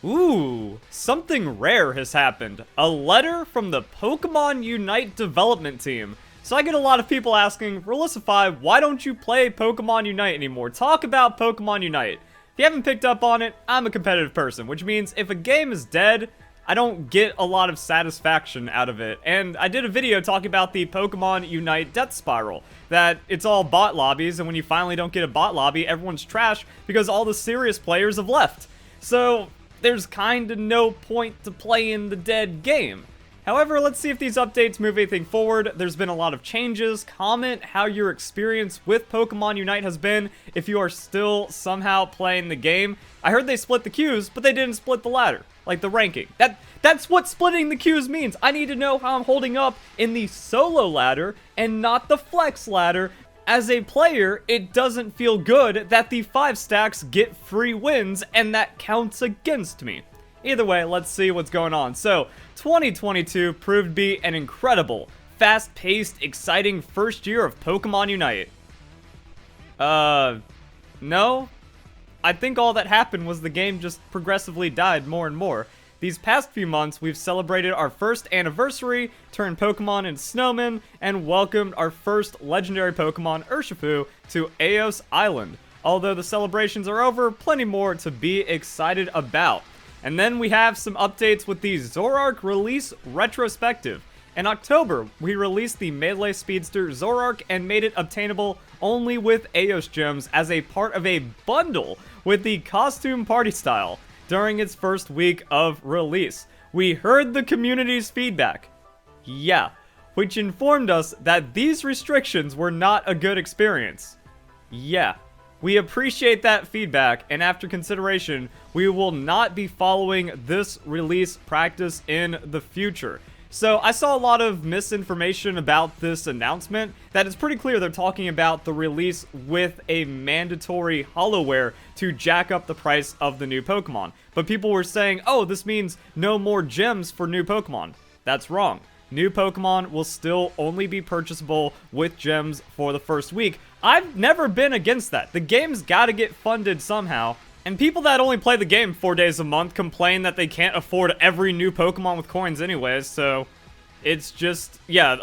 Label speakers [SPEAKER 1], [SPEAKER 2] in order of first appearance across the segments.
[SPEAKER 1] Ooh, something rare has happened. A letter from the Pokemon Unite development team. So I get a lot of people asking, Verlisify, why don't you play Pokemon Unite anymore? Talk about Pokemon Unite. If you haven't picked up on it, I'm a competitive person, which means if a game is dead, I don't get a lot of satisfaction out of it. And I did a video talking about the Pokemon Unite death spiral, that it's all bot lobbies, and when you finally don't get a bot lobby, everyone's trash because all the serious players have left. So there's kinda no point to playing the dead game. However, let's see if these updates move anything forward. There's been a lot of changes. Comment how your experience with Pokemon Unite has been if you are still somehow playing the game. I heard they split the queues, but they didn't split the ladder, like the ranking. That's what splitting the queues means. I need to know how I'm holding up in the solo ladder and not the flex ladder. As a player, it doesn't feel good that the 5 stacks get free wins, and that counts against me. Either way, let's see what's going on. So, 2022 proved to be an incredible, fast-paced, exciting first year of Pokemon Unite. No? I think all that happened was the game just progressively died more and more. These past few months, we've celebrated our first anniversary, turned Pokemon into snowmen, and welcomed our first legendary Pokemon, Urshifu, to Eos Island. Although the celebrations are over, plenty more to be excited about. And then we have some updates with the Zoroark release retrospective. In October, we released the Melee Speedster Zoroark and made it obtainable only with Eos Gems as a part of a bundle with the costume party style. During its first week of release, we heard the community's feedback. Yeah, which informed us that these restrictions were not a good experience. Yeah, we appreciate that feedback, and after consideration, we will not be following this release practice in the future. So I saw a lot of misinformation about this announcement, that it's pretty clear they're talking about the release with a mandatory hollowware to jack up the price of the new Pokemon. But people were saying, oh, this means no more gems for new Pokemon. That's wrong. New Pokemon will still only be purchasable with gems for the first week. I've never been against that. The game's gotta get funded somehow. And people that only play the game 4 days a month complain that they can't afford every new Pokemon with coins anyways, so it's just, yeah,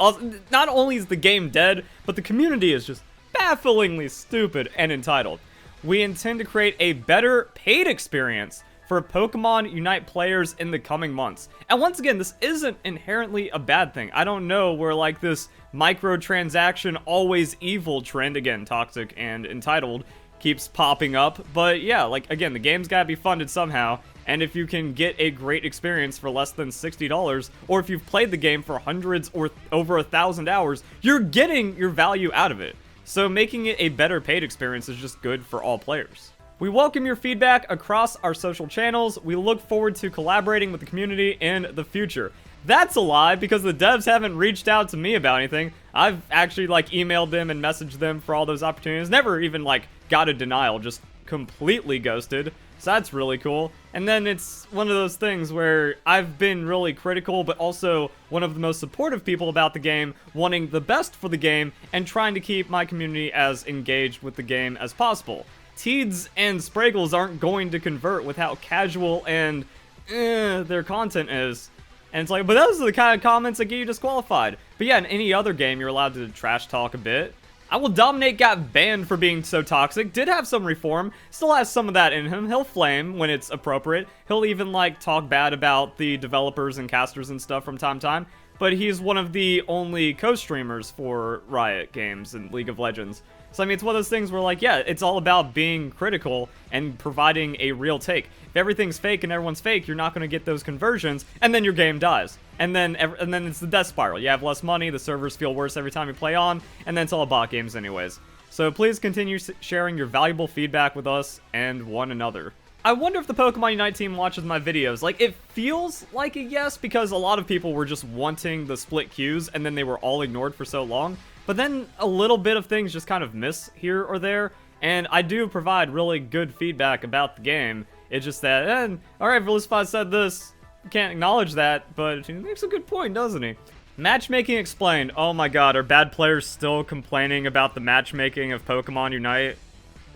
[SPEAKER 1] not only is the game dead, but the community is just bafflingly stupid and entitled. We intend to create a better paid experience for Pokemon Unite players in the coming months. And once again, this isn't inherently a bad thing. I don't know where like this microtransaction always evil trend, again, toxic and entitled, keeps popping up. But yeah, like again, the game's gotta be funded somehow, and if you can get a great experience for less than $60, or if you've played the game for hundreds or over 1,000 hours, you're getting your value out of it. So making it a better paid experience is just good for all players. We welcome your feedback across our social channels. We look forward to collaborating with the community in the future. That's a lie, because the devs haven't reached out to me about anything. I've actually like emailed them and messaged them for all those opportunities. Never even like got a denial, just completely ghosted. So that's really cool. And then it's one of those things where I've been really critical, but also one of the most supportive people about the game, wanting the best for the game, and trying to keep my community as engaged with the game as possible. Teeds and Spraggles aren't going to convert with how casual and their content is. And it's like, but those are the kind of comments that get you disqualified. But yeah, in any other game, you're allowed to trash talk a bit. I Will Dominate got banned for being so toxic. Did have some reform. Still has some of that in him. He'll flame when it's appropriate. He'll even, like, talk bad about the developers and casters and stuff from time to time. But he's one of the only co-streamers for Riot Games and League of Legends. So, I mean, it's one of those things where, like, yeah, it's all about being critical and providing a real take. If everything's fake and everyone's fake, you're not going to get those conversions, and then your game dies. And then it's the death spiral. You have less money, the servers feel worse every time you play on, and then it's all bot games anyways. So please continue sharing your valuable feedback with us and one another. I wonder if the Pokemon Unite team watches my videos. Like, it feels like a yes, because a lot of people were just wanting the split queues, and then they were all ignored for so long. But then a little bit of things just kind of miss here or there, and I do provide really good feedback about the game. It's just that, alright, Verlisify said this, can't acknowledge that, but he makes a good point, doesn't he? Matchmaking explained. Oh my god, are bad players still complaining about the matchmaking of Pokemon Unite?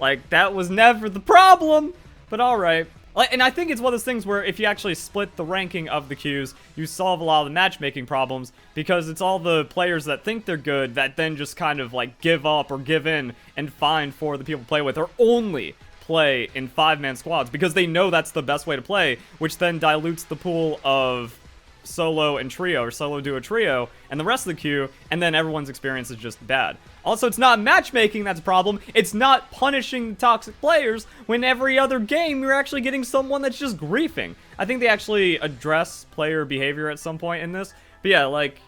[SPEAKER 1] Like, that was never the problem! But alright. And I think it's one of those things where if you actually split the ranking of the queues, you solve a lot of the matchmaking problems, because it's all the players that think they're good that then just kind of like give up or give in and find for the people to play with, or only play in 5-man squads because they know that's the best way to play, which then dilutes the pool of solo and trio, or solo duo trio, and the rest of the queue, and then everyone's experience is just bad. Also, it's not matchmaking that's a problem, it's not punishing the toxic players when every other game you're actually getting someone that's just griefing. I think they actually address player behavior at some point in this, but yeah, like,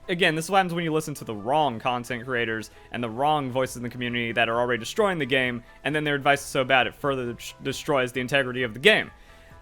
[SPEAKER 1] again, this is what happens when you listen to the wrong content creators and the wrong voices in the community that are already destroying the game, and then their advice is so bad it further destroys the integrity of the game.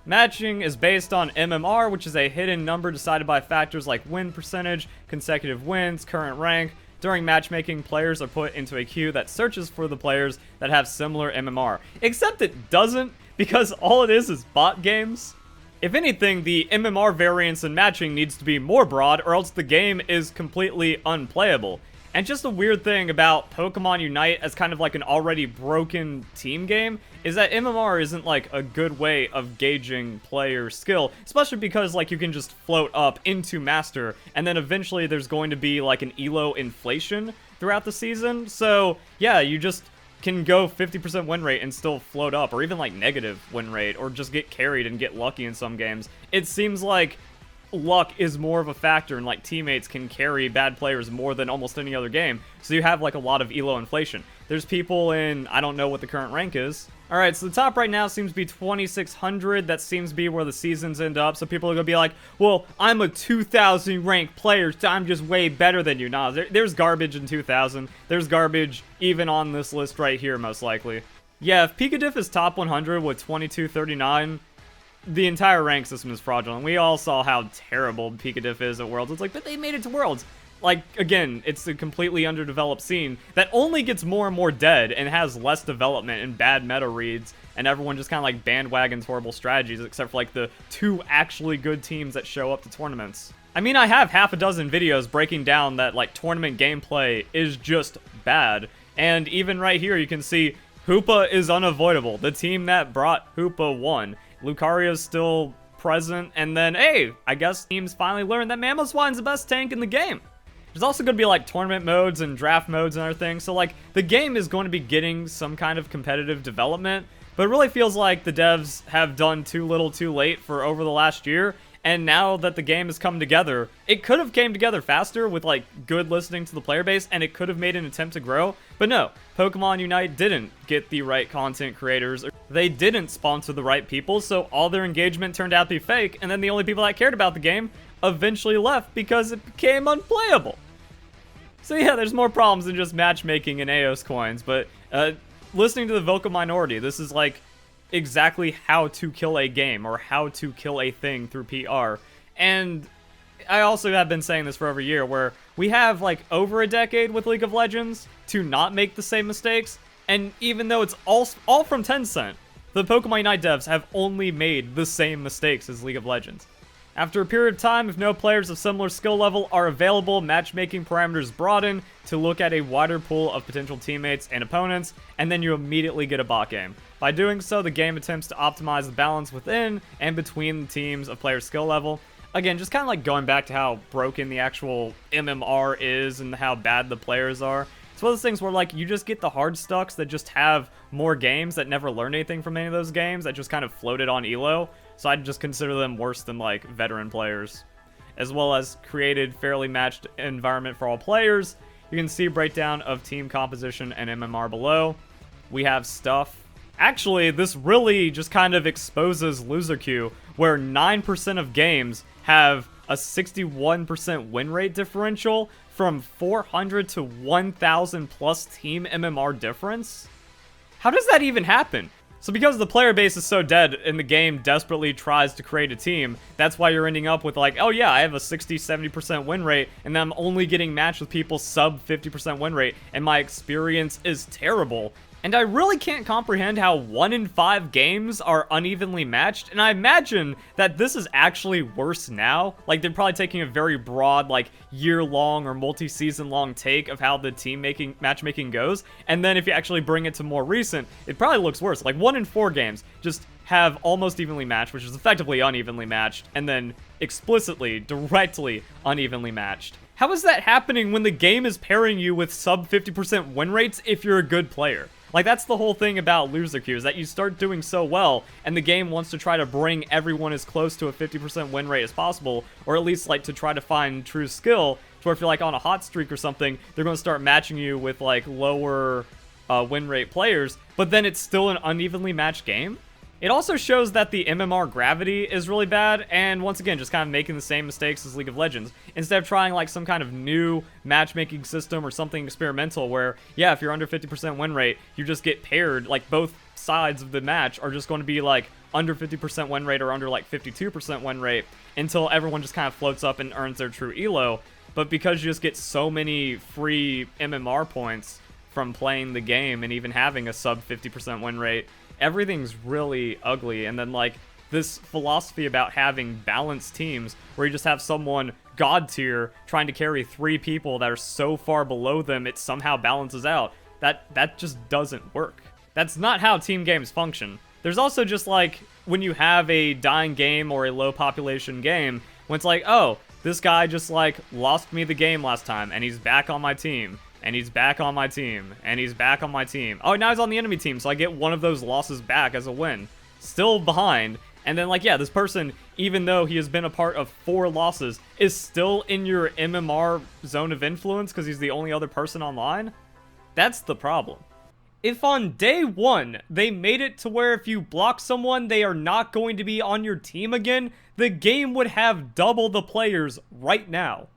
[SPEAKER 1] Matching is based on MMR, which is a hidden number decided by factors like win percentage, consecutive wins, current rank. During matchmaking, players are put into a queue that searches for the players that have similar MMR. Except it doesn't, because all it is bot games. If anything, the MMR variance in matching needs to be more broad, or else the game is completely unplayable. And just a weird thing about Pokemon Unite as kind of like an already broken team game is that MMR isn't like a good way of gauging player skill, especially because like you can just float up into Master, and then eventually there's going to be like an ELO inflation throughout the season. So yeah, you just can go 50% win rate and still float up, or even like negative win rate, or just get carried and get lucky in some games. It seems like luck is more of a factor, and like teammates can carry bad players more than almost any other game, so you have like a lot of elo inflation. There's people in, I don't know what the current rank is. Alright, so the top right now seems to be 2600. That seems to be where the seasons end up, so people are gonna be like, well, I'm a 2000 ranked player, so I'm just way better than you. Nah, there's garbage in 2000. There's garbage even on this list right here, most likely. Yeah, if Pikadiff is top 100 with 2239, the entire rank system is fraudulent. We all saw how terrible Pikadiff is at Worlds. It's like, but they made it to Worlds. Like, again, it's a completely underdeveloped scene that only gets more and more dead and has less development and bad meta reads, and everyone just kind of like bandwagons horrible strategies, except for like the 2 actually good teams that show up to tournaments. I mean, I have half a dozen videos breaking down that like tournament gameplay is just bad, and even right here you can see Hoopa is unavoidable. The team that brought Hoopa won. Lucario's still present, and then, hey, I guess teams finally learned that Mamoswine's the best tank in the game. There's also going to be, like, tournament modes and draft modes and other things, so, like, the game is going to be getting some kind of competitive development, but it really feels like the devs have done too little too late for over the last year, and now that the game has come together, it could have came together faster with, like, good listening to the player base, and it could have made an attempt to grow, but no, Pokemon Unite didn't get the right content creators. They didn't sponsor the right people, so all their engagement turned out to be fake, and then the only people that cared about the game eventually left because it became unplayable. So yeah, there's more problems than just matchmaking and Aos coins, but listening to the vocal minority, this is like exactly how to kill a game, or how to kill a thing through PR. And I also have been saying this for over a year, where we have like over a decade with League of Legends to not make the same mistakes, and even though it's all from Tencent, the Pokemon Unite devs have only made the same mistakes as League of Legends. After a period of time, if no players of similar skill level are available, matchmaking parameters broaden to look at a wider pool of potential teammates and opponents, and then you immediately get a bot game. By doing so, the game attempts to optimize the balance within and between the teams of player skill level. Again, just kind of like going back to how broken the actual MMR is and how bad the players are. It's one of those things where, like, you just get the hard stucks that just have more games that never learned anything from any of those games that just kind of floated on ELO. So I'd just consider them worse than, like, veteran players. As well as created fairly matched environment for all players. You can see breakdown of team composition and MMR below. We have stuff. Actually, this really just kind of exposes loser queue, where 9% of games have a 61% win rate differential from 400 to 1,000 plus team MMR difference? How does that even happen? So because the player base is so dead and the game desperately tries to create a team, that's why you're ending up with like, oh yeah, I have a 60-70% win rate, and then I'm only getting matched with people sub 50% win rate, and my experience is terrible. And I really can't comprehend how 1 in 5 games are unevenly matched, and I imagine that this is actually worse now. Like, they're probably taking a very broad, like, year-long or multi-season long take of how the matchmaking goes, and then if you actually bring it to more recent, it probably looks worse. Like, 1 in 4 games just have almost evenly matched, which is effectively unevenly matched, and then explicitly, directly unevenly matched. How is that happening when the game is pairing you with sub 50% win rates if you're a good player? Like, that's the whole thing about loser queues, that you start doing so well, and the game wants to try to bring everyone as close to a 50% win rate as possible, or at least, like, to try to find true skill, to where if you're, like, on a hot streak or something, they're going to start matching you with, like, lower win rate players, but then it's still an unevenly matched game? It also shows that the MMR gravity is really bad, and once again, just kind of making the same mistakes as League of Legends. Instead of trying like some kind of new matchmaking system or something experimental where, yeah, if you're under 50% win rate, you just get paired, like both sides of the match are just going to be like under 50% win rate or under like 52% win rate until everyone just kind of floats up and earns their true elo. But because you just get so many free MMR points from playing the game and even having a sub 50% win rate, everything's really ugly. And then like this philosophy about having balanced teams where you just have someone god tier trying to carry 3 people that are so far below them it somehow balances out, that just doesn't work. That's not how team games function. There's also just like when you have a dying game or a low population game, when it's like, oh, this guy just like lost me the game last time and he's back on my team. And he's back on my team, and he's back on my team. Oh, now he's on the enemy team, so I get one of those losses back as a win. Still behind, and then, like, yeah, this person, even though he has been a part of 4 losses, is still in your MMR zone of influence because he's the only other person online? That's the problem. If on day 1, they made it to where if you block someone, they are not going to be on your team again, the game would have double the players right now.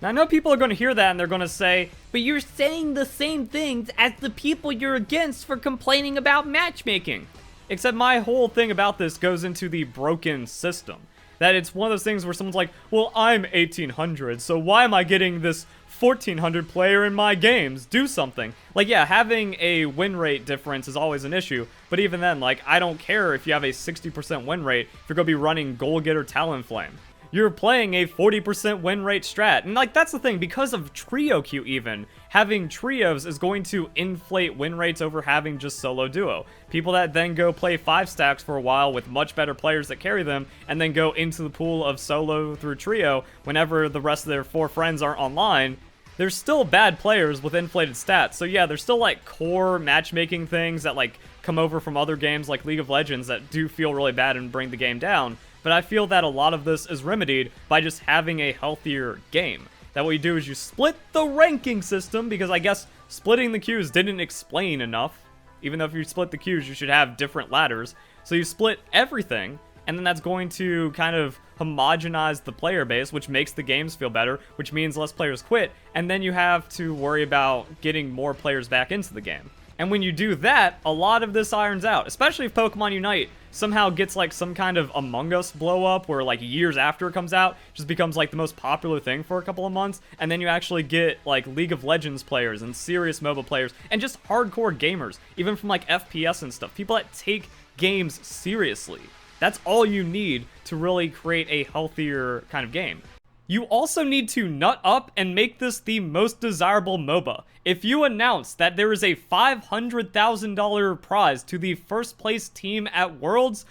[SPEAKER 1] Now, I know people are going to hear that and they're going to say, but you're saying the same things as the people you're against for complaining about matchmaking. Except my whole thing about this goes into the broken system. That it's one of those things where someone's like, well, I'm 1800, so why am I getting this 1400 player in my games? Do something. Like, yeah, having a win rate difference is always an issue, but even then, like, I don't care if you have a 60% win rate if you're going to be running Goal Getter Talonflame. You're playing a 40% win rate strat. And like, that's the thing, because of trio queue even, having trios is going to inflate win rates over having just solo duo. People that then go play 5 stacks for a while with much better players that carry them, and then go into the pool of solo through trio whenever the rest of their 4 friends aren't online, there's still bad players with inflated stats. So yeah, there's still like core matchmaking things that like come over from other games like League of Legends that do feel really bad and bring the game down. But I feel that a lot of this is remedied by just having a healthier game. That what you do is you split the ranking system, because I guess splitting the queues didn't explain enough. Even though if you split the queues, you should have different ladders. So you split everything, and then that's going to kind of homogenize the player base, which makes the games feel better, which means less players quit, and then you have to worry about getting more players back into the game. And when you do that, a lot of this irons out, especially if Pokemon Unite somehow gets like some kind of Among Us blow up where like years after it comes out, just becomes like the most popular thing for a couple of months, and then you actually get like League of Legends players and serious mobile players and just hardcore gamers, even from like FPS and stuff, people that take games seriously. That's all you need to really create a healthier kind of game. You also need to nut up and make this the most desirable MOBA. If you announce that there is a $500,000 prize to the first place team at Worlds,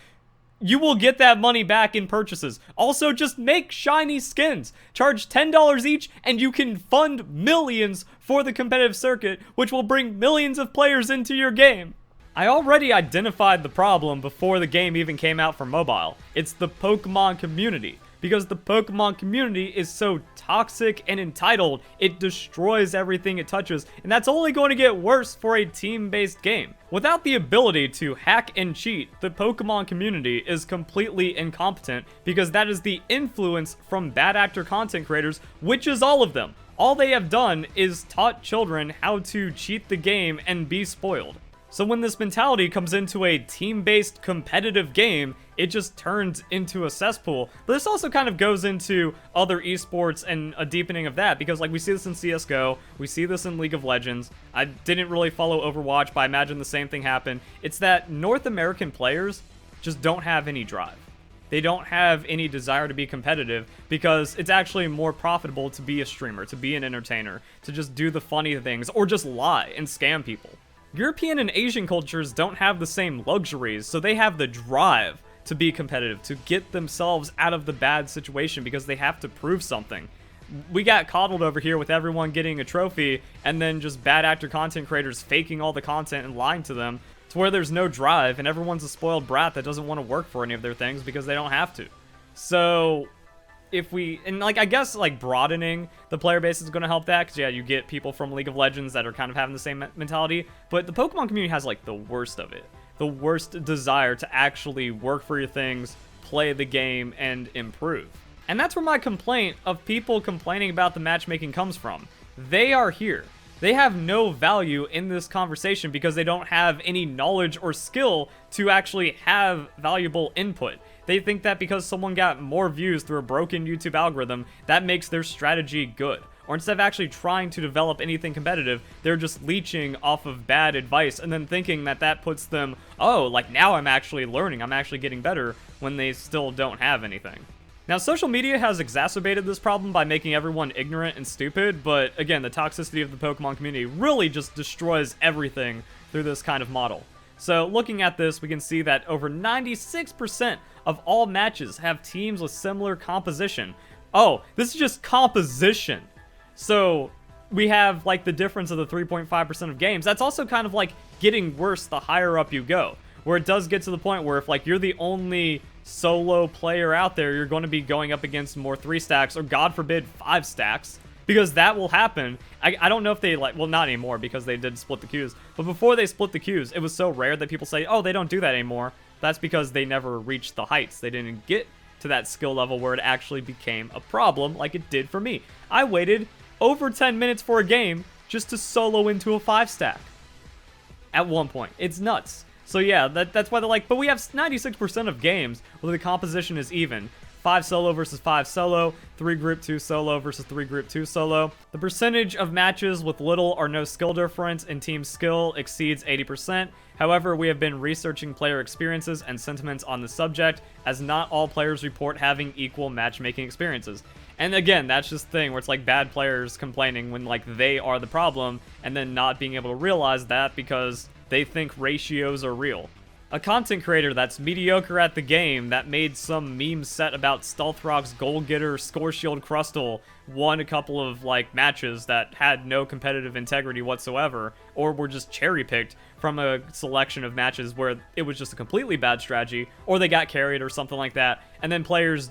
[SPEAKER 1] you will get that money back in purchases. Also, just make shiny skins. Charge $10 each and you can fund millions for the competitive circuit, which will bring millions of players into your game. I already identified the problem before the game even came out for mobile. It's the Pokemon community. Because the Pokemon community is so toxic and entitled, it destroys everything it touches, and that's only going to get worse for a team-based game. Without the ability to hack and cheat, the Pokemon community is completely incompetent, because that is the influence from bad actor content creators, which is all of them. All they have done is taught children how to cheat the game and be spoiled. So when this mentality comes into a team-based competitive game, it just turns into a cesspool. But this also kind of goes into other esports and a deepening of that, because like we see this in CSGO, we see this in League of Legends. I didn't really follow Overwatch, but I imagine the same thing happened. It's that North American players just don't have any drive. They don't have any desire to be competitive, because it's actually more profitable to be a streamer, to be an entertainer, to just do the funny things, or just lie and scam people. European and Asian cultures don't have the same luxuries, so they have the drive to be competitive, to get themselves out of the bad situation because they have to prove something. We got coddled over here with everyone getting a trophy and then just bad actor content creators faking all the content and lying to them to where there's no drive and everyone's a spoiled brat that doesn't want to work for any of their things because they don't have to. So if we, and like, I guess like broadening the player base is going to help that, because yeah, you get people from League of Legends that are kind of having the same mentality, but the Pokemon community has like the worst of it. The worst desire to actually work for your things, play the game, and improve. And that's where my complaint of people complaining about the matchmaking comes from. They are here. They have no value in this conversation because they don't have any knowledge or skill to actually have valuable input. They think that because someone got more views through a broken YouTube algorithm, that makes their strategy good. Or instead of actually trying to develop anything competitive, they're just leeching off of bad advice and then thinking that that puts them, oh, like now I'm actually learning, I'm actually getting better, when they still don't have anything. Now, social media has exacerbated this problem by making everyone ignorant and stupid, but again, the toxicity of the Pokemon community really just destroys everything through this kind of model. So looking at this, we can see that over 96% of all matches have teams with similar composition. Oh, this is just composition. So we have like the difference of the 3.5% of games. That's also kind of like getting worse the higher up you go, where it does get to the point where if like you're the only solo player out there, you're going to be going up against more 3 stacks or God forbid 5 stacks, because that will happen. I don't know if they like, well, not anymore because they did split the queues, but before they split the queues, it was so rare that people say, oh, they don't do that anymore. That's because they never reached the heights. They didn't get to that skill level where it actually became a problem like it did for me. I waited over 10 minutes for a game just to solo into a 5 stack at one point. It's nuts. So yeah, that's why they're like, but we have 96% of games where the composition is even. 5 solo versus 5 solo, 3 group 2 solo versus 3 group 2 solo. The percentage of matches with little or no skill difference in team skill exceeds 80%. However, we have been researching player experiences and sentiments on the subject, as not all players report having equal matchmaking experiences. And again, that's just the thing where it's like bad players complaining when like they are the problem and then not being able to realize that because they think ratios are real. A content creator that's mediocre at the game that made some meme set about Stealth Rock's Goal Getter Score Shield Crustle won a couple of like matches that had no competitive integrity whatsoever, or were just cherry-picked from a selection of matches where it was just a completely bad strategy, or they got carried or something like that, and then players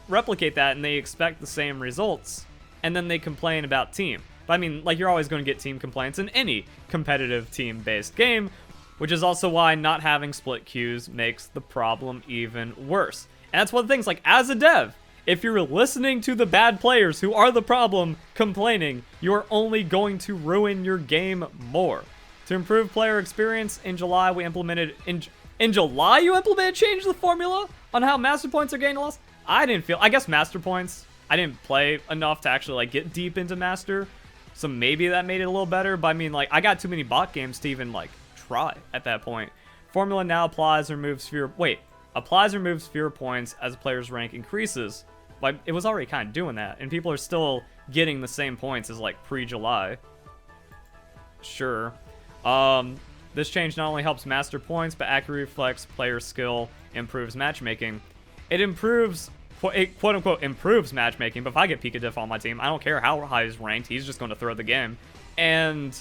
[SPEAKER 1] replicate that and they expect the same results, and then they complain about team. But I mean, like, you're always going to get team complaints in any competitive team-based game, which is also why not having split queues makes the problem even worse. And that's one of the things, like, as a dev, if you're listening to the bad players who are the problem complaining, you're only going to ruin your game more. To improve player experience, in July we implemented, in July you implemented change the formula on how master points are gained and lost? I guess master points, I didn't play enough to actually, like, get deep into master, so maybe that made it a little better, but I mean, like, I got too many bot games to even, like, try at that point. Formula now applies or removes fewer points as a player's rank increases. But it was already kind of doing that, and people are still getting the same points as like pre-July. Sure. This change not only helps master points, but accurately reflects player skill, improves matchmaking. It improves, it quote-unquote improves matchmaking, but if I get Pika Diff on my team, I don't care how high he's ranked, he's just going to throw the game. And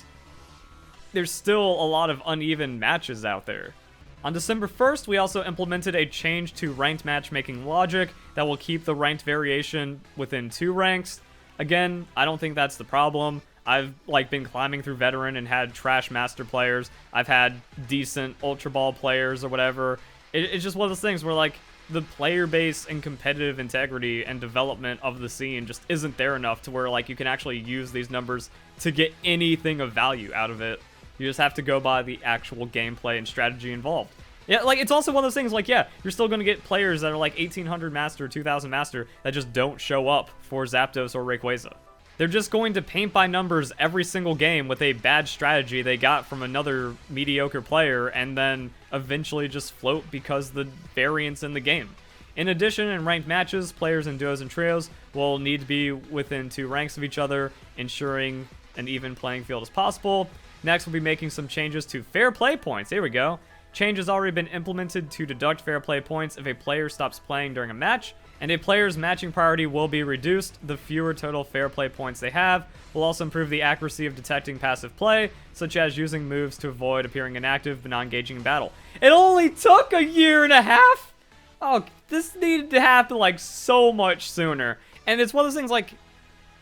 [SPEAKER 1] there's still a lot of uneven matches out there. On December 1st, we also implemented a change to ranked matchmaking logic that will keep the ranked variation within 2 ranks. Again, I don't think that's the problem. I've like been climbing through veteran and had trash master players. I've had decent ultra ball players or whatever. It's just one of those things where like the player base and competitive integrity and development of the scene just isn't there enough to where like you can actually use these numbers to get anything of value out of it. You just have to go by the actual gameplay and strategy involved. Yeah, like, it's also one of those things, like, yeah, you're still going to get players that are, like, 1800 Master, 2000 Master, that just don't show up for Zapdos or Rayquaza. They're just going to paint by numbers every single game with a bad strategy they got from another mediocre player, and then eventually just float because the variance in the game. In addition, in ranked matches, players in duos and trios will need to be within 2 ranks of each other, ensuring an even playing field as possible. Next, we'll be making some changes to fair play points. Here we go. Change has already been implemented to deduct fair play points if a player stops playing during a match, and a player's matching priority will be reduced the fewer total fair play points they have. Will also improve the accuracy of detecting passive play, such as using moves to avoid appearing inactive but not engaging in battle. It only took a year and a half? Oh, this needed to happen like so much sooner. And it's one of those things like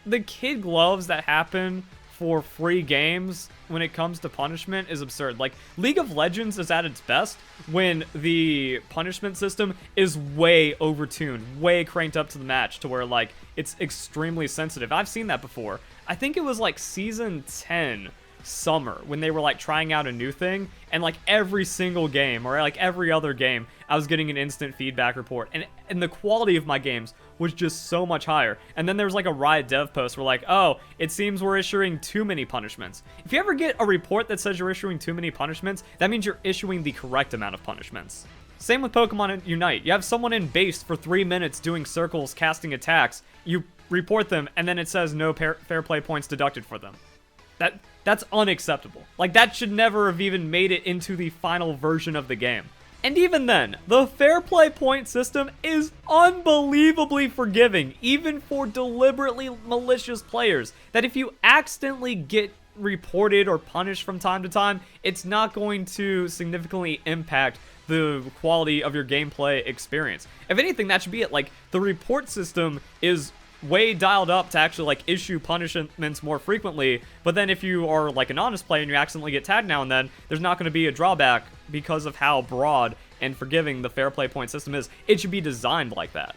[SPEAKER 1] the kid gloves that happen for free games when it comes to punishment is absurd. Like, League of Legends is at its best when the punishment system is way overtuned, way cranked up to the match to where, like, it's extremely sensitive. I've seen that before. I think it was, like, Season 10 summer when they were, like, trying out a new thing, and, like, every single game, or, like, every other game, I was getting an instant feedback report, and the quality of my games was just so much higher. And then there was like a Riot dev post where like, oh, it seems we're issuing too many punishments. If you ever get a report that says you're issuing too many punishments, that means you're issuing the correct amount of punishments. Same with Pokemon Unite. You have someone in base for 3 minutes doing circles, casting attacks. You report them, and then it says no fair play points deducted for them. That's unacceptable. Like, that should never have even made it into the final version of the game. And even then, the fair play point system is unbelievably forgiving, even for deliberately malicious players, that if you accidentally get reported or punished from time to time, it's not going to significantly impact the quality of your gameplay experience. If anything, that should be it. Like, the report system is way dialed up to actually like issue punishments more frequently, but then if you are like an honest player and you accidentally get tagged now and then, there's not going to be a drawback because of how broad and forgiving the fair play point system is. It should be designed like that.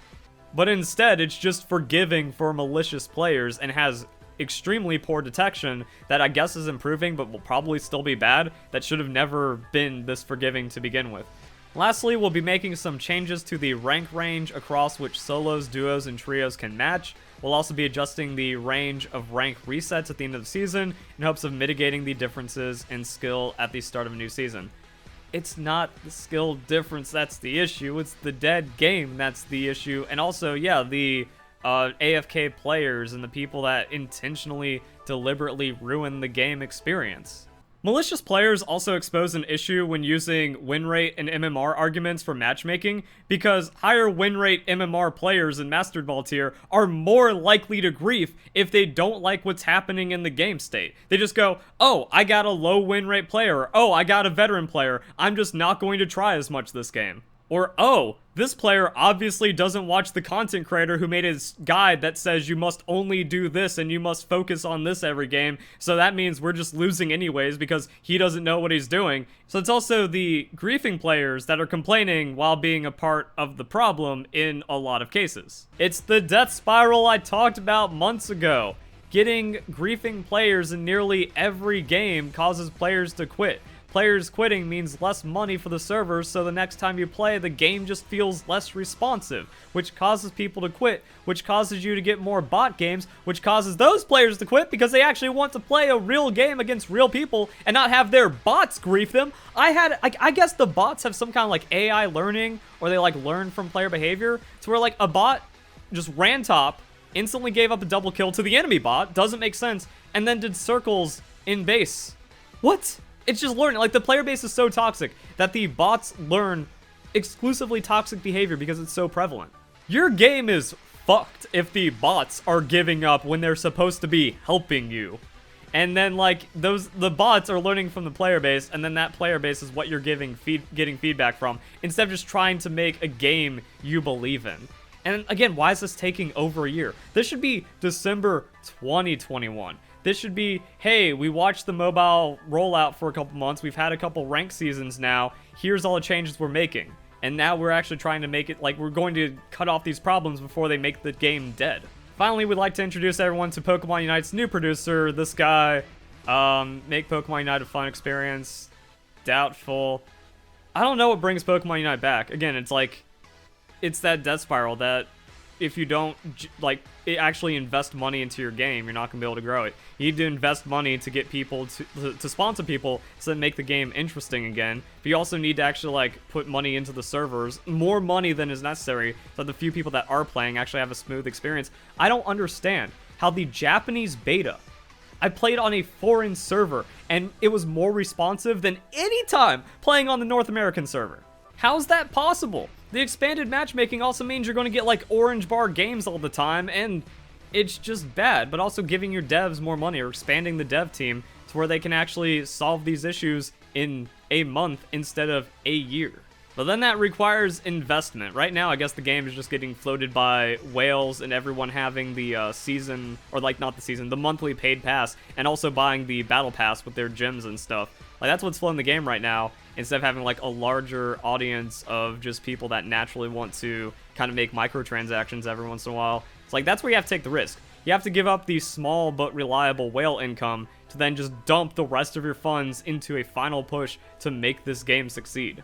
[SPEAKER 1] But instead, it's just forgiving for malicious players and has extremely poor detection that I guess is improving but will probably still be bad. That should have never been this forgiving to begin with. Lastly, we'll be making some changes to the rank range across which solos, duos, and trios can match. We'll also be adjusting the range of rank resets at the end of the season in hopes of mitigating the differences in skill at the start of a new season. It's not the skill difference that's the issue, it's the dead game that's the issue, and also, yeah, the AFK players and the people that intentionally, deliberately ruin the game experience. Malicious players also expose an issue when using win rate and MMR arguments for matchmaking, because higher win rate MMR players in Mastered Ball tier are more likely to grief if they don't like what's happening in the game state. They just go, oh, I got a low win rate player, oh, I got a veteran player, I'm just not going to try as much this game. Or, oh, this player obviously doesn't watch the content creator who made his guide that says you must only do this and you must focus on this every game, so that means we're just losing anyways because he doesn't know what he's doing. So it's also the griefing players that are complaining while being a part of the problem in a lot of cases. It's the death spiral I talked about months ago. Getting griefing players in nearly every game causes players to quit. Players quitting means less money for the servers, so the next time you play, the game just feels less responsive, which causes people to quit, which causes you to get more bot games, which causes those players to quit because they actually want to play a real game against real people and not have their bots grief them. I guess the bots have some kind of like AI learning, or they like learn from player behavior, to where like a bot just ran top, instantly gave up a double kill to the enemy bot, doesn't make sense, and then did circles in base. What? It's just learning. Like, the player base is so toxic that the bots learn exclusively toxic behavior because it's so prevalent. Your game is fucked if the bots are giving up when they're supposed to be helping you. And then, like, the bots are learning from the player base, and then that player base is what you're getting feedback from, instead of just trying to make a game you believe in. And again, why is this taking over a year? This should be December 2021. This should be, hey, we watched the mobile rollout for a couple months. We've had a couple ranked seasons now. Here's all the changes we're making. And now we're actually trying to make it, like, we're going to cut off these problems before they make the game dead. Finally, we'd like to introduce everyone to Pokemon Unite's new producer, this guy. Make Pokemon Unite a fun experience. Doubtful. I don't know what brings Pokemon Unite back. Again, it's like, it's that death spiral that if you don't, like, actually invest money into your game, you're not going to be able to grow it. You need to invest money to get people to sponsor people so that make the game interesting again. But you also need to actually, like, put money into the servers, more money than is necessary, so that the few people that are playing actually have a smooth experience. I don't understand how the Japanese beta I played on a foreign server, and it was more responsive than any time playing on the North American server. How's that possible? The expanded matchmaking also means you're going to get like orange bar games all the time, and it's just bad, but also giving your devs more money or expanding the dev team to where they can actually solve these issues in a month instead of a year. But then that requires investment. Right now, I guess the game is just getting floated by whales and everyone having the season, or like not the season, the monthly paid pass, and also buying the battle pass with their gyms and stuff. Like that's what's floating the game right now, instead of having like a larger audience of just people that naturally want to kind of make microtransactions every once in a while. It's like that's where you have to take the risk. You have to give up the small but reliable whale income to then just dump the rest of your funds into a final push to make this game succeed.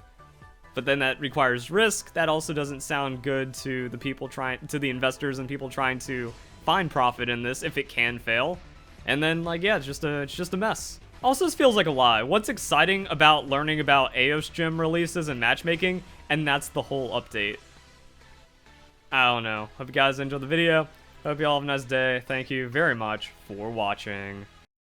[SPEAKER 1] But then that requires risk. That also doesn't sound good to the people to the investors and people trying to find profit in this if it can fail. And then like, yeah, it's just a mess. Also, this feels like a lie. What's exciting about learning about AOS gym releases and matchmaking? And that's the whole update. I don't know. Hope you guys enjoyed the video. Hope you all have a nice day. Thank you very much for watching.